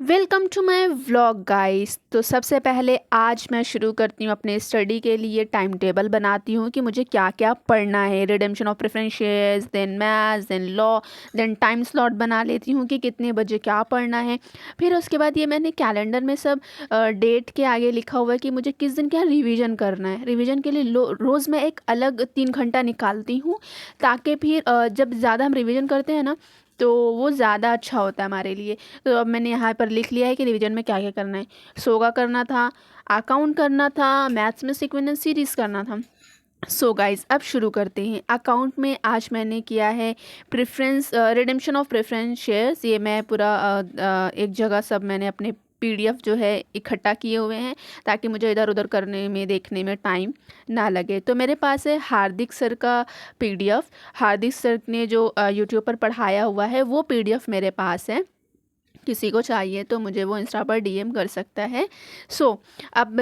Welcome to my vlog guys. तो सबसे पहले आज मैं शुरू करती हूँ अपने स्टडी के लिए टाइम टेबल बनाती हूँ कि मुझे क्या क्या पढ़ना है। Redemption of preference shares, then maths, then law, then time slot बना लेती हूँ कि कितने बजे क्या पढ़ना है। फिर उसके बाद ये मैंने कैलेंडर में सब डेट के आगे लिखा हुआ है कि मुझे किस दिन क्या रिवीजन करना है। रिवीजन के लिए रोज़ मैं एक अलग 3 घंटा निकालती हूँ, ताकि फिर जब ज़्यादा हम रिवीजन करते हैं ना, तो वो ज़्यादा अच्छा होता है हमारे लिए। तो अब मैंने यहाँ पर लिख लिया है कि रिवीजन में क्या क्या करना है। सोगा करना था, अकाउंट करना था, मैथ्स में सीक्वेंस सीरीज़ करना था। सो गाइज अब शुरू करते हैं। अकाउंट में आज मैंने किया है preference, redemption of preference shares. ये मैं पूरा एक जगह सब मैंने अपने पीडीएफ जो है इकट्ठा किए हुए हैं, ताकि मुझे इधर उधर करने में देखने में टाइम ना लगे। तो मेरे पास है हार्दिक सर का पीडीएफ। हार्दिक सर ने जो यूट्यूब पर पढ़ाया हुआ है वो पीडीएफ मेरे पास है। किसी को चाहिए तो मुझे वो इंस्टा पर डीएम कर सकता है। सो अब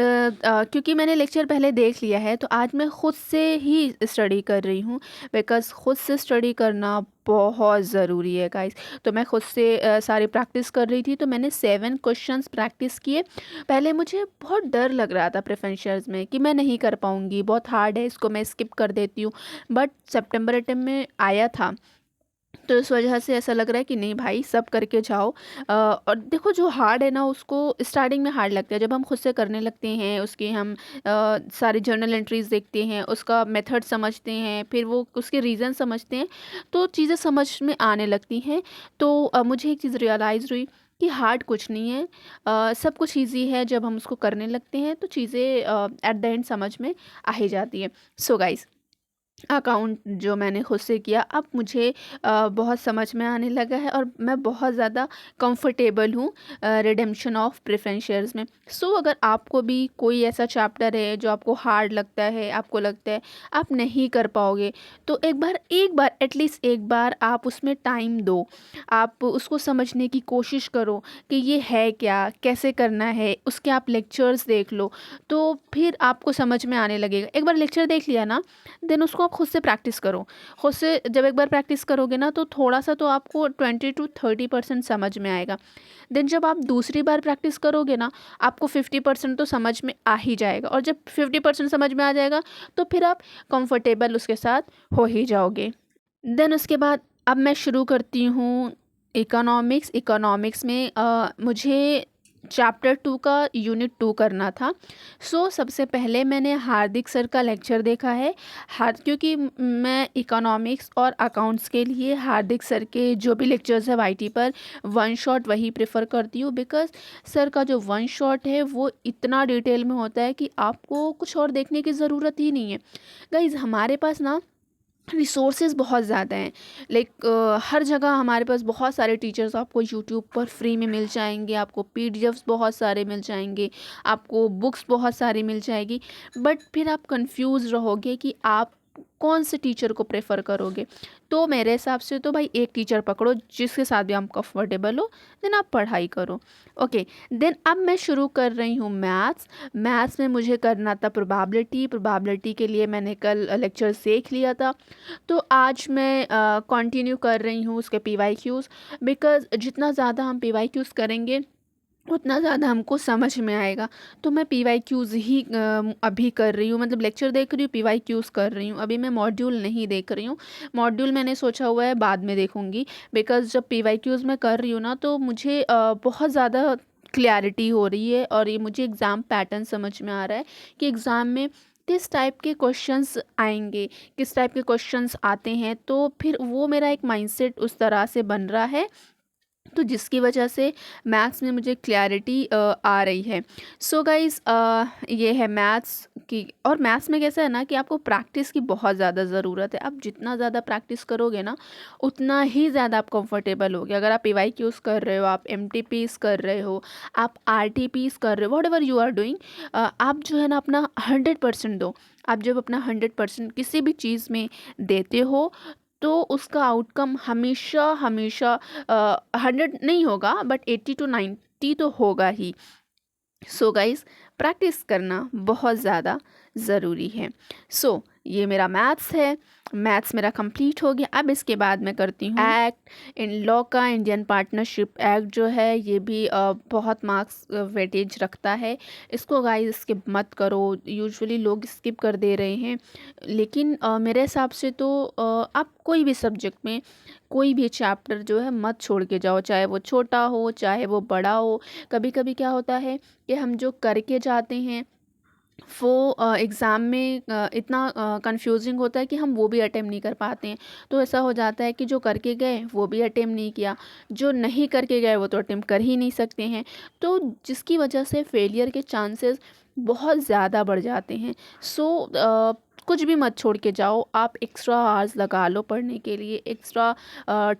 क्योंकि मैंने लेक्चर पहले देख लिया है, तो आज मैं ख़ुद से ही स्टडी कर रही हूँ, बिकॉज़ ख़ुद से स्टडी करना बहुत ज़रूरी है गाइस। तो मैं ख़ुद से सारी प्रैक्टिस कर रही थी। तो मैंने 7 क्वेश्चंस प्रैक्टिस किए। पहले मुझे बहुत डर लग रहा था प्रेफरेंस में कि मैं नहीं कर पाऊँगी, बहुत हार्ड है, इसको मैं स्किप कर देती हूँ। बट सितंबर अटेम्प्ट में आया था, तो इस वजह से ऐसा लग रहा है कि नहीं भाई, सब करके जाओ। और देखो, जो हार्ड है ना, उसको स्टार्टिंग में हार्ड लगता है। जब हम खुद से करने लगते हैं, उसके हम सारी जर्नल एंट्रीज देखते हैं, उसका मेथड समझते हैं, फिर वो उसके रीज़न समझते हैं, तो चीज़ें समझ में आने लगती हैं। तो मुझे एक चीज़ रियलाइज़ हुई कि हार्ड कुछ नहीं है, सब कुछ ईजी है। जब हम उसको करने लगते हैं तो चीज़ें एट द एंड समझ में आ ही जाती है। सो गाइस, अकाउंट जो मैंने खुद से किया, अब मुझे बहुत समझ में आने लगा है और मैं बहुत ज़्यादा कंफर्टेबल हूँ रिडेम्पशन ऑफ प्रेफरेंस शेयर्स में। सो अगर आपको भी कोई ऐसा चैप्टर है जो आपको हार्ड लगता है, आपको लगता है आप नहीं कर पाओगे, तो एक बार एटलीस्ट एक बार आप उसमें टाइम दो। आप उसको समझने की कोशिश करो कि ये है क्या, कैसे करना है। उसके आप लेक्चर्स देख लो, तो फिर आपको समझ में आने लगेगा। एक बार लेक्चर देख लिया ना, देन उसको आप खुद से प्रैक्टिस करो। खुद से जब एक बार प्रैक्टिस करोगे ना, तो थोड़ा सा तो आपको 20 to 30% समझ में आएगा। देन जब आप दूसरी बार प्रैक्टिस करोगे ना, आपको 50% तो समझ में आ ही जाएगा। और जब 50% समझ में आ जाएगा, तो फिर आप कंफर्टेबल उसके साथ हो ही जाओगे। देन उसके बाद अब मैं शुरू करती हूँ इकोनॉमिक्स। इकोनॉमिक्स में मुझे चैप्टर 2 का यूनिट 2 करना था। सो सबसे पहले मैंने हार्दिक सर का लेक्चर देखा है। क्योंकि मैं इकोनॉमिक्स और अकाउंट्स के लिए हार्दिक सर के जो भी लेक्चर्स है वाईटी पर, वन शॉट वही प्रेफर करती हूँ। बिकॉज़ सर का जो वन शॉट है वो इतना डिटेल में होता है कि आपको कुछ और देखने की ज़रूरत ही नहीं है। गाइज़, हमारे पास ना रिसोर्सेज बहुत ज़्यादा हैं। लाइक हर जगह हमारे पास बहुत सारे टीचर्स आपको यूट्यूब पर फ्री में मिल जाएंगे, आपको पीडीएफ्स बहुत सारे मिल जाएंगे, आपको बुक्स बहुत सारी मिल जाएगी। बट फिर आप कंफ्यूज रहोगे कि आप कौन से टीचर को प्रेफर करोगे। तो मेरे हिसाब से तो भाई एक टीचर पकड़ो जिसके साथ भी आप कंफर्टेबल हो, देन आप पढ़ाई करो। ओके, देन अब मैं शुरू कर रही हूँ मैथ्स। मैथ्स में मुझे करना था प्रोबेबिलिटी। प्रोबेबिलिटी के लिए मैंने कल लेक्चर देख लिया था, तो आज मैं कंटिन्यू कर रही हूँ उसके पीवाईक्यूज़। बिकॉज़ जितना ज़्यादा हम पीवाईक्यूज़ करेंगे, उतना ज़्यादा हमको समझ में आएगा। तो मैं पीवाईक्यूज़ ही अभी कर रही हूँ, मतलब लेक्चर देख रही हूँ, पीवाईक्यूज़ कर रही हूँ। अभी मैं मॉड्यूल नहीं देख रही हूँ। मॉड्यूल मैंने सोचा हुआ है बाद में देखूँगी। बिकॉज़ जब पीवाईक्यूज़ मैं कर रही हूँ ना, तो मुझे बहुत ज़्यादा क्लैरिटी हो रही है, और ये मुझे एग्ज़ाम पैटर्न समझ में आ रहा है कि एग्ज़ाम में किस टाइप के क्वेश्चंस आएंगे, किस टाइप के क्वेश्चंस आते हैं। तो फिर वो मेरा एक माइंडसेट उस तरह से बन रहा है, तो जिसकी वजह से मैथ्स में मुझे क्लैरिटी आ रही है। सो गाइस, ये है मैथ्स की। और मैथ्स में कैसा है ना कि आपको प्रैक्टिस की बहुत ज़्यादा ज़रूरत है। आप जितना ज़्यादा प्रैक्टिस करोगे ना, उतना ही ज़्यादा आप कंफर्टेबल होगे। अगर आप पीवाईक्यूज़ कर रहे हो, आप एमटीपीज़ कर रहे हो, आप आरटीपीज़ कर रहे हो, whatever you are doing, आप जो है ना अपना 100% दो। आप जब अपना 100% किसी भी चीज़ में देते हो, तो उसका आउटकम हमेशा हमेशा 100 नहीं होगा, बट 80 to 90 तो होगा ही। सो गाइस, प्रैक्टिस करना बहुत ज़्यादा ज़रूरी है। सो ये मेरा मैथ्स है, मैथ्स मेरा कंप्लीट हो गया। अब इसके बाद मैं करती हूँ एक्ट इन लॉ का। इंडियन पार्टनरशिप एक्ट जो है ये भी बहुत मार्क्स वेटेज रखता है। इसको गाइस स्किप मत करो, यूजुअली लोग स्किप कर दे रहे हैं, लेकिन मेरे हिसाब से तो आप कोई भी सब्जेक्ट में कोई भी चैप्टर जो है मत छोड़ के जाओ, चाहे वो छोटा हो चाहे वो बड़ा हो। कभी कभी क्या होता है कि हम जो करके जाते हैं वो एग्ज़ाम में इतना कंफ्यूजिंग होता है कि हम वो भी अटेम्प्ट नहीं कर पाते हैं। तो ऐसा हो जाता है कि जो करके गए वो भी अटेम्प्ट नहीं किया, जो नहीं करके गए वो तो अटेम्प्ट कर ही नहीं सकते हैं। तो जिसकी वजह से फेलियर के चांसेस बहुत ज़्यादा बढ़ जाते हैं। सो कुछ भी मत छोड़ के जाओ, आप एक्स्ट्रा आवर्स लगा लो पढ़ने के लिए, एक्स्ट्रा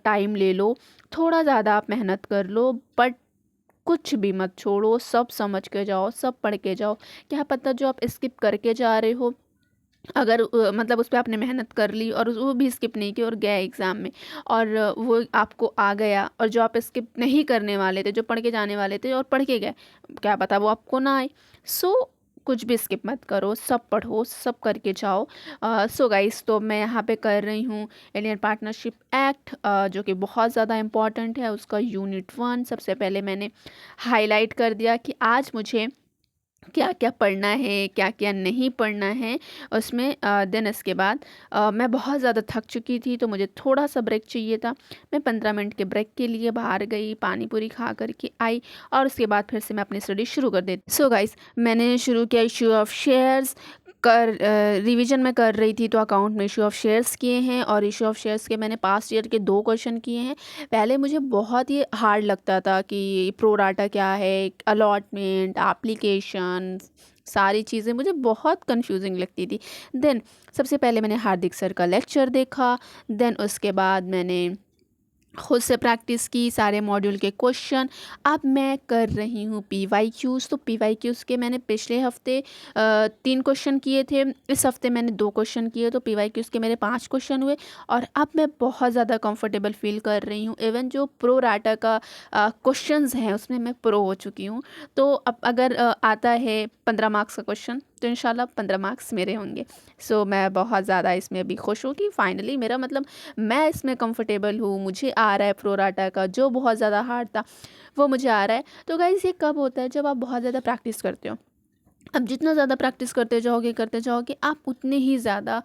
टाइम ले लो, थोड़ा ज़्यादा आप मेहनत कर लो, बट कुछ भी मत छोड़ो, सब समझ के जाओ, सब पढ़ के जाओ। क्या पता जो आप स्किप करके जा रहे हो, अगर मतलब उस पे आपने मेहनत कर ली और वो भी स्किप नहीं की और गए एग्ज़ाम में और वो आपको आ गया, और जो आप स्किप नहीं करने वाले थे, जो पढ़ के जाने वाले थे और पढ़ के गए, क्या पता वो आपको ना आए। सो कुछ भी स्किप मत करो, सब पढ़ो, सब करके जाओ। सो गाइस, तो मैं यहाँ पे कर रही हूँ इंडियन पार्टनरशिप एक्ट, जो कि बहुत ज़्यादा इम्पॉर्टेंट है। उसका यूनिट 1 सबसे पहले मैंने हाईलाइट कर दिया कि आज मुझे क्या क्या पढ़ना है, क्या क्या नहीं पढ़ना है उसमें। देन इसके बाद मैं बहुत ज़्यादा थक चुकी थी, तो मुझे थोड़ा सा ब्रेक चाहिए था। मैं 15 मिनट के ब्रेक के लिए बाहर गई, पानी पूरी खा करके आई, और उसके बाद फिर से मैं अपनी स्टडी शुरू कर देती। सो गाइस, मैंने शुरू किया इशू ऑफ शेयर्स कर, रिवीजन में कर रही थी, तो अकाउंट में इशू ऑफ शेयर्स किए हैं, और इशू ऑफ शेयर्स के मैंने पास्ट ईयर के 2 क्वेश्चन किए हैं। पहले मुझे बहुत ही हार्ड लगता था कि प्रो राटा क्या है, अलॉटमेंट, एप्लीकेशन, सारी चीज़ें मुझे बहुत कंफ्यूजिंग लगती थी। देन सबसे पहले मैंने हार्दिक सर का लेक्चर देखा, देन उसके बाद मैंने खुद से प्रैक्टिस की सारे मॉड्यूल के क्वेश्चन। अब मैं कर रही हूँ PYQs, तो PYQs के मैंने पिछले हफ्ते 3 क्वेश्चन किए थे, इस हफ्ते मैंने 2 क्वेश्चन किए, तो PYQs के मेरे 5 क्वेश्चन हुए, और अब मैं बहुत ज़्यादा कंफर्टेबल फील कर रही हूँ। इवन जो प्रो राटा का क्वेश्चंस हैं उसमें मैं प्रो हो चुकी हूँ। तो अब अगर आता है 15 मार्क्स का क्वेश्चन, तो इंशाल्लाह 15 मार्क्स मेरे होंगे। सो मैं बहुत ज़्यादा इसमें अभी खुश हूँ कि फाइनली मेरा मतलब मैं इसमें कंफर्टेबल हूँ, मुझे आ रहा है प्रो राटा का, जो बहुत ज़्यादा हार्ड था वो मुझे आ रहा है। तो गाइस, ये कब होता है? जब आप बहुत ज़्यादा प्रैक्टिस करते हो। अब जितना ज़्यादा प्रैक्टिस करते जाओगे आप उतने ही ज़्यादा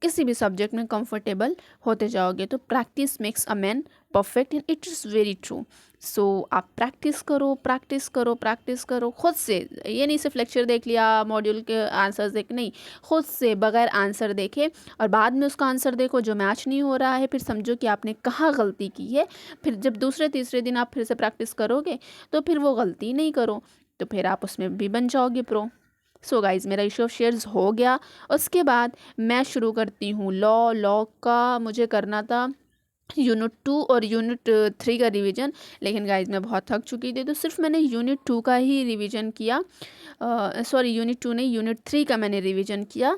किसी भी सब्जेक्ट में कंफर्टेबल होते जाओगे। तो practice makes a man perfect, and it is very true. So आप प्रैक्टिस करो, प्रैक्टिस करो, प्रैक्टिस करो खुद से। ये नहीं सिर्फ लेक्चर देख लिया, मॉड्यूल के आंसर्स देख, नहीं, खुद से बगैर आंसर देखे, और बाद में उसका आंसर देखो जो मैच नहीं हो रहा है, फिर समझो कि आपने कहाँ गलती की है। फिर जब दूसरे तीसरे दिन आप फिर से प्रैक्टिस करोगे तो फिर वो गलती नहीं करो, तो फिर आप उसमें भी बन जाओगे प्रो। सो गाइज़, मेरा इशू ऑफ शेयर्स हो गया। उसके बाद मैं शुरू करती हूँ लॉ का मुझे करना था यूनिट 2 और यूनिट 3 का रिवीजन, लेकिन गाइज मैं बहुत थक चुकी थी, तो सिर्फ मैंने यूनिट 2 का ही रिवीजन किया। सॉरी, यूनिट 2 नहीं, यूनिट 3 का मैंने रिवीजन किया।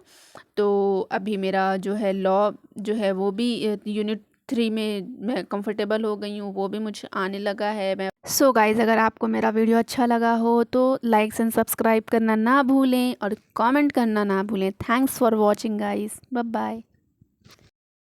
तो अभी मेरा जो है लॉ जो है वो भी यूनिट 3 में मैं कंफर्टेबल हो गई हूँ, वो भी मुझे आने लगा है। मैं सो गाइज़, अगर आपको मेरा वीडियो अच्छा लगा हो तो लाइक्स एंड सब्सक्राइब करना ना भूलें, और कमेंट करना ना भूलें। Thanks for watching guys, bye bye.